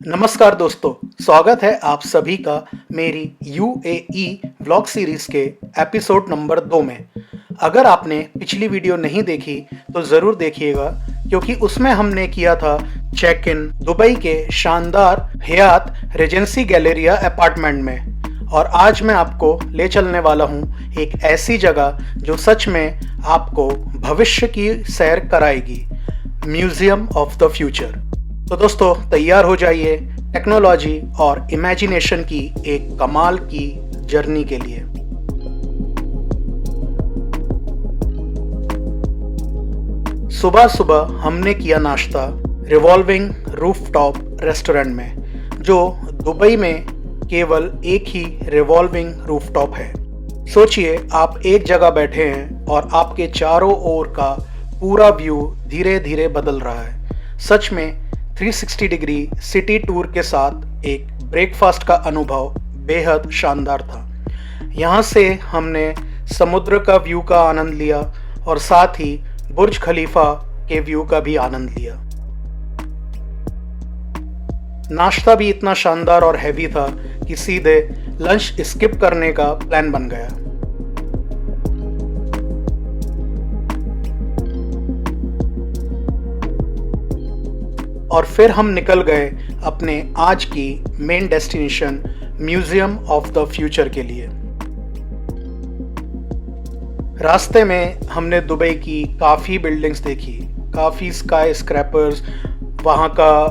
नमस्कार दोस्तों, स्वागत है आप सभी का मेरी यूएई व्लॉग सीरीज़ के एपिसोड नंबर 2 में। अगर आपने पिछली वीडियो नहीं देखी तो ज़रूर देखिएगा, क्योंकि उसमें हमने किया था चेक इन दुबई के शानदार हयात रेजेंसी गैलेरिया अपार्टमेंट में। और आज मैं आपको ले चलने वाला हूँ एक ऐसी जगह जो सच में आपको भविष्य की सैर कराएगी, म्यूजियम ऑफ द फ्यूचर। तो दोस्तों तैयार हो जाइए टेक्नोलॉजी और इमेजिनेशन की एक कमाल की जर्नी के लिए। सुबह सुबह हमने किया नाश्ता रिवॉल्विंग रूफटॉप रेस्टोरेंट में, जो दुबई में केवल एक ही रिवॉल्विंग रूफटॉप है। सोचिए आप एक जगह बैठे हैं और आपके चारों ओर का पूरा व्यू धीरे धीरे बदल रहा है। सच में 360 डिग्री सिटी टूर के साथ एक ब्रेकफास्ट का अनुभव बेहद शानदार था। यहाँ से हमने समुद्र का व्यू का आनंद लिया और साथ ही बुर्ज खलीफा के व्यू का भी आनंद लिया। नाश्ता भी इतना शानदार और हैवी था कि सीधे लंच स्किप करने का प्लान बन गया। और फिर हम निकल गए अपने आज की main destination museum of the future के लिए। रास्ते में हमने दुबई की काफ़ी बिल्डिंग्स देखी, काफ़ी स्काई स्क्रैपर्स, वहाँ का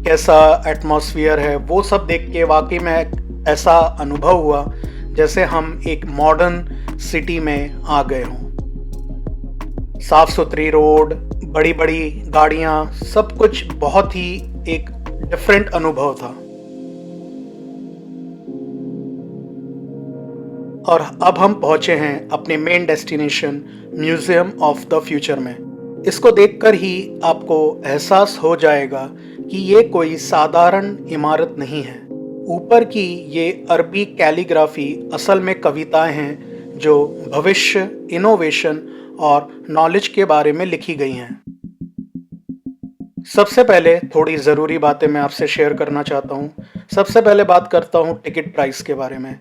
कैसा एटमॉस्फेयर है वो सब देख के वाकई में ऐसा अनुभव हुआ जैसे हम एक मॉडर्न सिटी में आ गए हों। साफ सुथरी रोड, बड़ी बड़ी गाड़ियाँ, सब कुछ बहुत ही एक डिफरेंट अनुभव था। और अब हम पहुंचे हैं अपने main destination museum of the future में। इसको देखकर ही आपको एहसास हो जाएगा कि ये कोई साधारण इमारत नहीं है। ऊपर की ये अरबी कैलीग्राफी असल में कविताएं हैं जो भविष्य, इनोवेशन और नॉलेज के बारे में लिखी गई हैं। सबसे पहले थोड़ी ज़रूरी बातें मैं आपसे शेयर करना चाहता हूँ। सबसे पहले बात करता हूँ टिकट प्राइस के बारे में,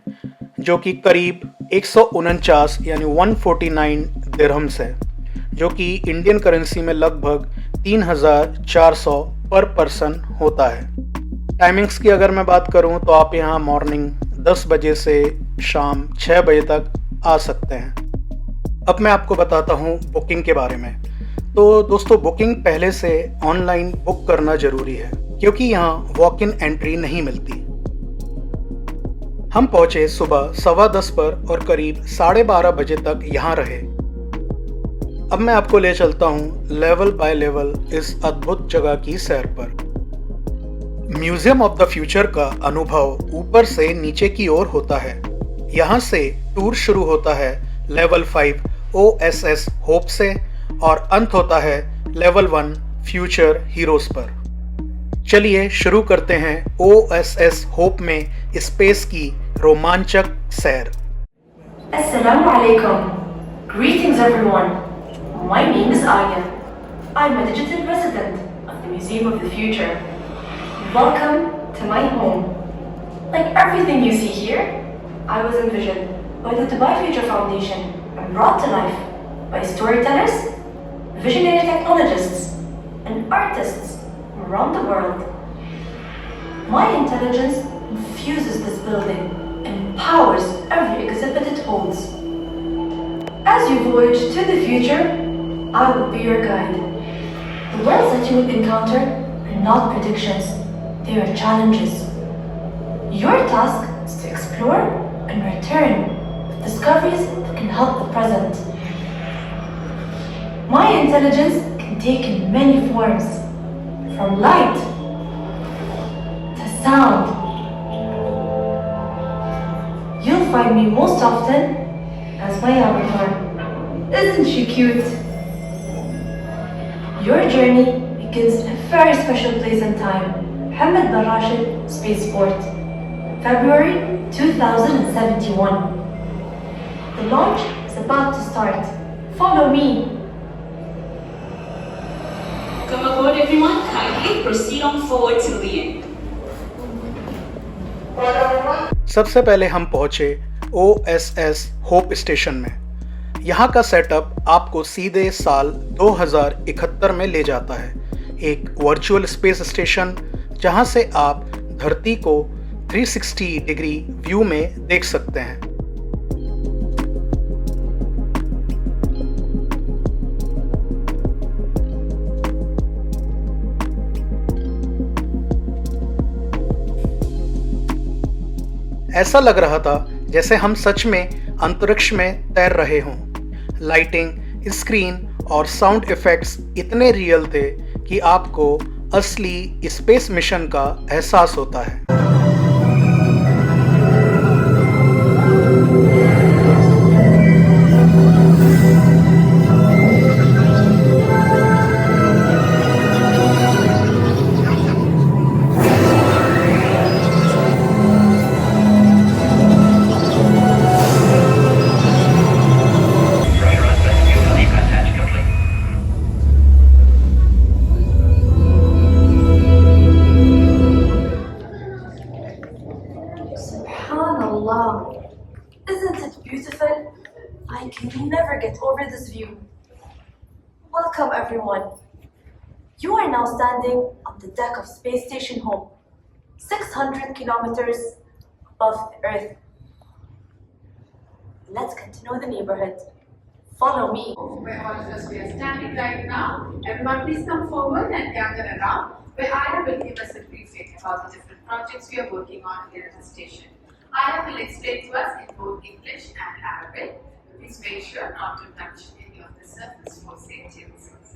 जो कि करीब 149 यानी 149 दिरहम्स है, जो कि इंडियन करेंसी में लगभग 3400 पर पर्सन होता है। टाइमिंग्स की अगर मैं बात करूँ तो आप यहाँ मॉर्निंग 10 बजे से शाम 6 बजे तक आ सकते हैं। अब मैं आपको बताता हूँ बुकिंग के बारे में। तो दोस्तों बुकिंग पहले से ऑनलाइन बुक करना ज़रूरी है, क्योंकि यहाँ वॉक इन एंट्री नहीं मिलती। हम पहुँचे सुबह 10:15 पर और करीब 12:30 बजे तक यहाँ रहे। अब मैं आपको ले चलता हूँ लेवल बाय लेवल इस अद्भुत जगह की सैर पर। म्यूजियम ऑफ द फ्यूचर का अनुभव ऊपर से नीचे की ओर होता है। यहाँ से टूर शुरू होता है लेवल 5 OSS होप से और अंत होता है लेवल 1 फ्यूचर हीरोज पर। चलिए शुरू करते हैं OSS होप में स्पेस की रोमांचक सैर। Assalamu alaikum. Greetings everyone. My name is Aya. I'm a digital resident of the Museum of the Future. Welcome to my home. Like everything you see here, I was envisioned by the Dubai Future Foundation and brought to life by storytellers, visionary technologists, and artists around the world. My intelligence infuses this building and empowers every exhibit it holds. As you voyage to the future, I will be your guide. The worlds that you will encounter are not predictions, they are challenges. Your task is to explore and return with discoveries that can help the present. My intelligence can take in many forms, from light to sound. You'll find me most often as my avatar. Isn't she cute? Your journey begins in a very special place and time, Mohammed bin Rashid Spaceport, February 2071. The launch is about to start. Follow me. Come aboard everyone, kindly proceed on forward till the end. सबसे पहले हम पहुंचे OSS hope station में। यहाँ का setup आपको सीधे साल 2071 में ले जाता है, एक वर्चुअल स्पेस स्टेशन जहाँ से आप धरती को 360 डिग्री व्यू में देख सकते हैं। ऐसा लग रहा था जैसे हम सच में अंतरिक्ष में तैर रहे हों। लाइटिंग, स्क्रीन और साउंड इफेक्ट्स इतने रियल थे कि आपको असली स्पेस मिशन का एहसास होता है। Subhanallah. Isn't it beautiful? I can never get over this view. Welcome everyone. You are now standing on the deck of Space Station Home, 600 kilometers above the Earth. Let's get to know the neighborhood. Follow me. Where all of us we are standing right now. Everyone please come forward and gather around where Aya will give us a briefing about the different projects we are working on here at the station. Aya will explain to us in both English and Arabic. Please make sure not to touch any of the surface for safety reasons.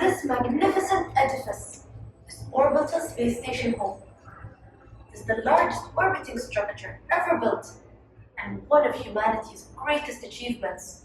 This magnificent edifice is Orbital Space Station Home. It is the largest orbiting structure ever built and one of humanity's greatest achievements.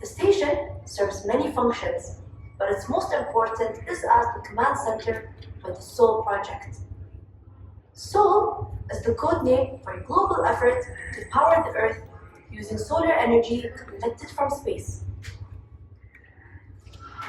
The station serves many functions, but its most important is as the command center for the SOL project. SOL is the code name for a global effort to power the Earth using solar energy collected from space.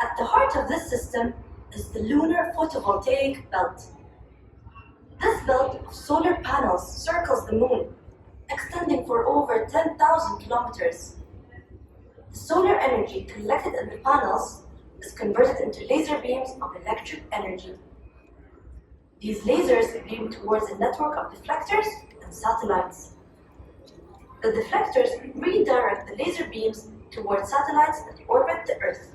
At the heart of this system is the lunar photovoltaic belt. This belt of solar panels circles the moon, extending for over 10,000 kilometers. The solar energy collected in the panels is converted into laser beams of electric energy. These lasers beam towards a network of deflectors and satellites. The deflectors redirect the laser beams towards satellites that orbit the Earth.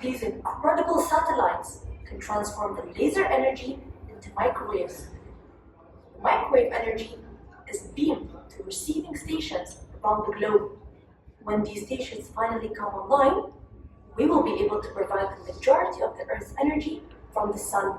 These incredible satellites can transform the laser energy into microwaves. Microwave energy is beamed to receiving stations around the globe. When these stations finally come online, we will be able to provide the majority of the Earth's energy from the sun.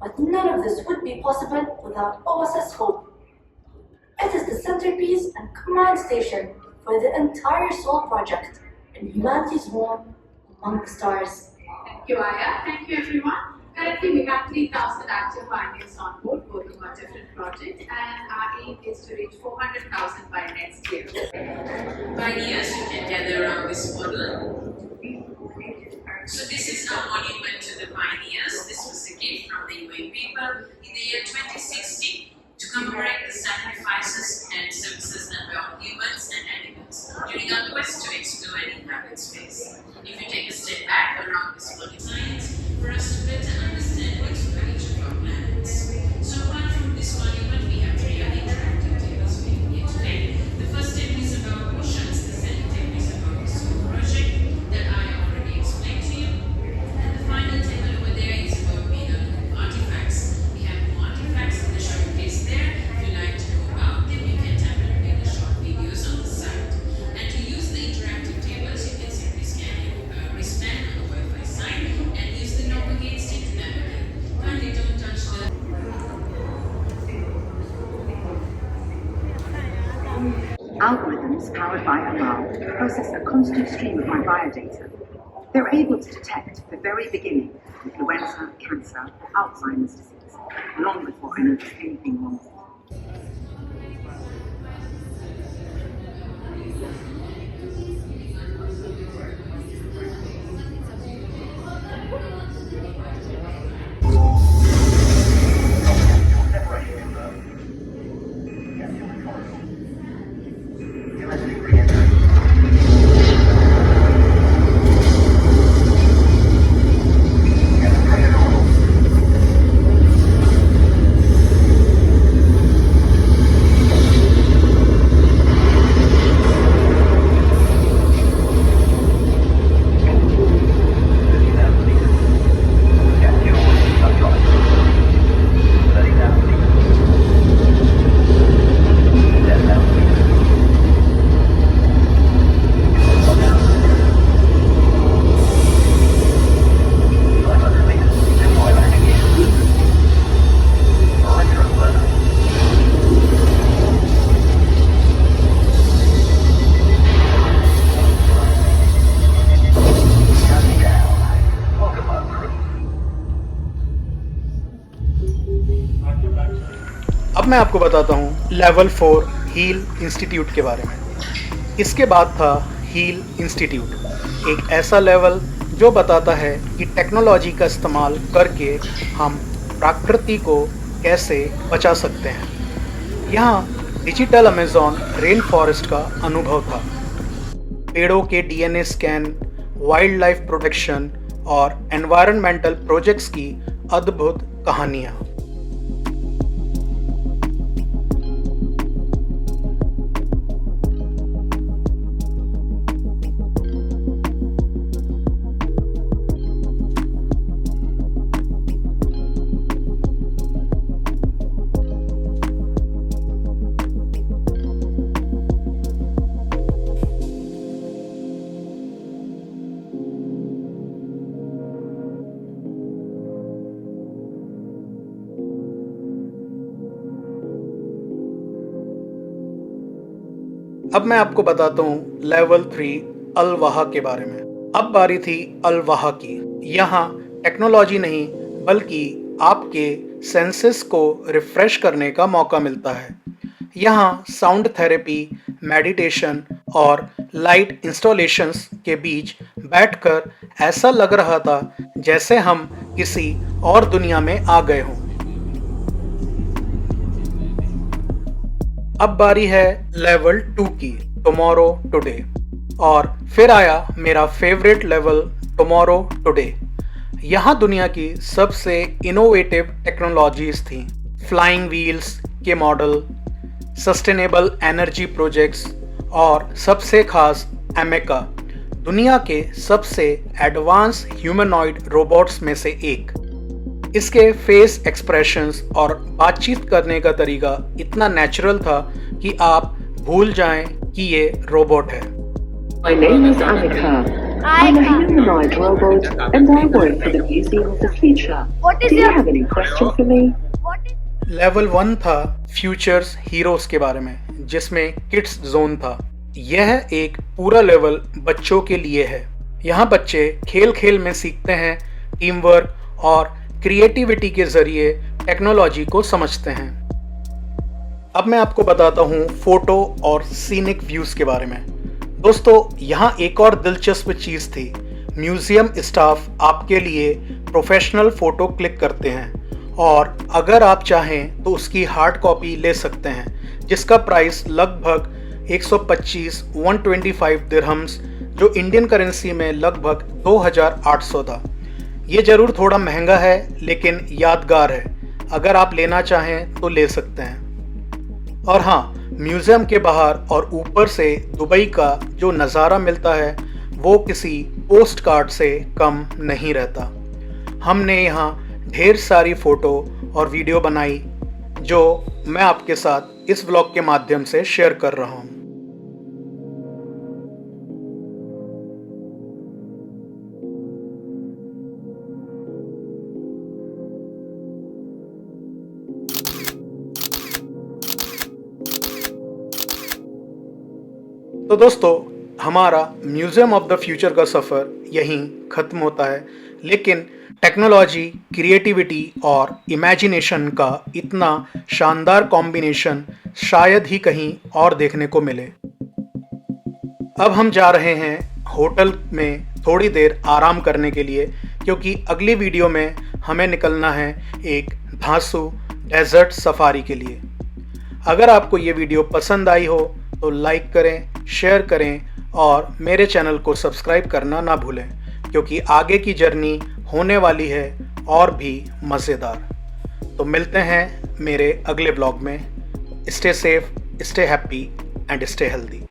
But none of this would be possible without OSS Hope, centerpiece and command station for the entire Sol project and humanity's home among the stars. Thank you, Aya. Thank you, everyone. Currently, we have 3,000 active pioneers on board working on different projects, and our aim is to reach 400,000 by next year. Pioneers, you can gather around this model. So this is our monument to the pioneers. This was a gift from the UAE people in the year 2016 to commemorate the sacrifices and services done by all humans and animals during our quest to explore and inhabit space. If you take a step back around this body science, for us to better understand what's for each of our planets. So apart from this monument, we have three other interactive tables for you here today. The first table is about oceans, the second table is about the Sol project that I already explained to you. And the final table over there is about Megalith artifacts. We have more artifacts in the showcase there. If you'd like to know about them, you can tap and play the short videos on the site. And to use the interactive tables, you can simply scan your wristband on the Wi-Fi site and use the navigate stick to navigate. Kindly don't touch the Algorithms powered by Amal process a constant stream of my biodata. They're able to detect the very beginning of influenza, cancer, Alzheimer's disease, long before I notice anything wrong. अब मैं आपको बताता हूँ level 4 heal institute के बारे में। इसके बाद था हील इंस्टीट्यूट, एक ऐसा लेवल जो बताता है कि टेक्नोलॉजी का इस्तेमाल करके हम प्रकृति को कैसे बचा सकते हैं। यहाँ डिजिटल अमेज़न रेन फॉरेस्ट का अनुभव था, पेड़ों के DNA scan, wild life protection और एनवायरनमेंटल प्रोजेक्ट्स की अद्भुत कहानियाँ। अब मैं आपको बताता हूँ लेवल 3 अल-वहा के बारे में। अब बारी थी अल-वहा की। यहाँ टेक्नोलॉजी नहीं बल्कि आपके सेंसेस को रिफ्रेश करने का मौका मिलता है। यहाँ साउंड थेरेपी, मेडिटेशन और लाइट इंस्टॉलेशंस के बीच बैठकर ऐसा लग रहा था जैसे हम किसी और दुनिया में आ गए हों। अब बारी है लेवल 2 की, टुमारो टुडे, और फिर आया मेरा फेवरेट लेवल टुमारो टुडे। यहाँ दुनिया की सबसे इनोवेटिव टेक्नोलॉजीज थी, फ्लाइंग व्हील्स के मॉडल, सस्टेनेबल एनर्जी प्रोजेक्ट्स और सबसे खास एमेका, दुनिया के सबसे एडवांस ह्यूमनॉइड रोबोट्स में से एक। इसके फेस एक्सप्रेशंस और बातचीत करने का तरीका इतना नेचुरल था कि आप भूल जाएं कि ये रोबोट है। My name is Annika. I'm a humanoid robot and I work for the Museum of the Future. What is Do you your have any questions for me? what is level 1 था futures heroes के बारे में, जिसमें kids zone था। यह एक पूरा level बच्चों के लिए है। यहाँ बच्चे खेल खेल में सीखते हैं, टीम वर्क और क्रिएटिविटी के जरिए टेक्नोलॉजी को समझते हैं। अब मैं आपको बताता हूँ फोटो और सीनिक व्यूज के बारे में। दोस्तों, यहाँ एक और दिलचस्प चीज थी। म्यूजियम स्टाफ आपके लिए प्रोफेशनल फोटो क्लिक करते हैं और अगर आप चाहें तो उसकी हार्ड कॉपी ले सकते हैं, जिसका प्राइस लगभग 125 दिरहम्स, जो इंडियन करेंसी में लगभग 2800 था। ये जरूर थोड़ा महंगा है, लेकिन यादगार है। अगर आप लेना चाहें तो ले सकते हैं। और हाँ, म्यूजियम के बाहर और ऊपर से दुबई का जो नज़ारा मिलता है वो किसी पोस्ट कार्ड से कम नहीं रहता। हमने यहाँ ढेर सारी फ़ोटो और वीडियो बनाई जो मैं आपके साथ इस व्लॉग के माध्यम से शेयर कर रहा हूँ। तो दोस्तों, हमारा म्यूजियम ऑफ द फ्यूचर का सफ़र यहीं ख़त्म होता है, लेकिन टेक्नोलॉजी, क्रिएटिविटी और इमेजिनेशन का इतना शानदार कॉम्बिनेशन शायद ही कहीं और देखने को मिले। अब हम जा रहे हैं होटल में थोड़ी देर आराम करने के लिए, क्योंकि अगली वीडियो में हमें निकलना है एक धांसू डेजर्ट सफारी के लिए। अगर आपको ये वीडियो पसंद आई हो तो लाइक करें, शेयर करें और मेरे चैनल को सब्सक्राइब करना ना भूलें, क्योंकि आगे की जर्नी होने वाली है और भी मज़ेदार। तो मिलते हैं मेरे अगले ब्लॉग में। Stay safe, stay happy and stay healthy.